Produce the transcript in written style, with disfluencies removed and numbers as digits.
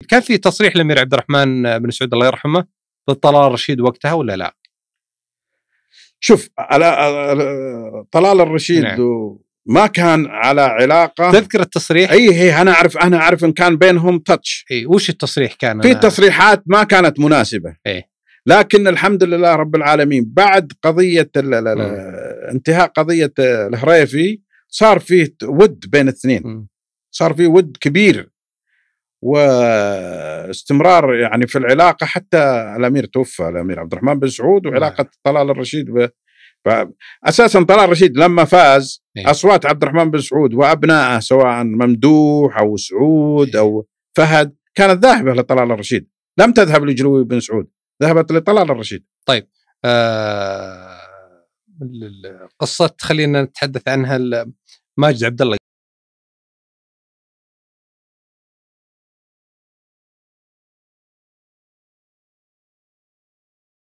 كان في تصريح للأمير عبد الرحمن بن سعود الله يرحمه بطلال الرشيد وقتها ولا لا؟ شوف طلال الرشيد نعم. ما كان على علاقة. تذكر التصريح؟ أي أنا أعرف إن كان بينهم تاتش. وش التصريح كان؟ في تصريحات ما كانت مناسبة. لكن الحمد لله رب العالمين بعد قضية انتهاء قضية الهريفي صار فيه ود بين الاثنين. صار فيه ود كبير واستمرار يعني في العلاقة، حتى الأمير توفى الأمير عبد الرحمن بن سعود، وعلاقة طلال الرشيد أساسا طلال الرشيد لما فاز أصوات عبد الرحمن بن سعود وأبنائه سواء ممدوح أو سعود أو فهد كانت ذاهبة لطلال الرشيد، لم تذهب لجلوي بن سعود، ذهبت لطلال الرشيد. طيب قصة خلينا نتحدث عنها. ماجد عبد الله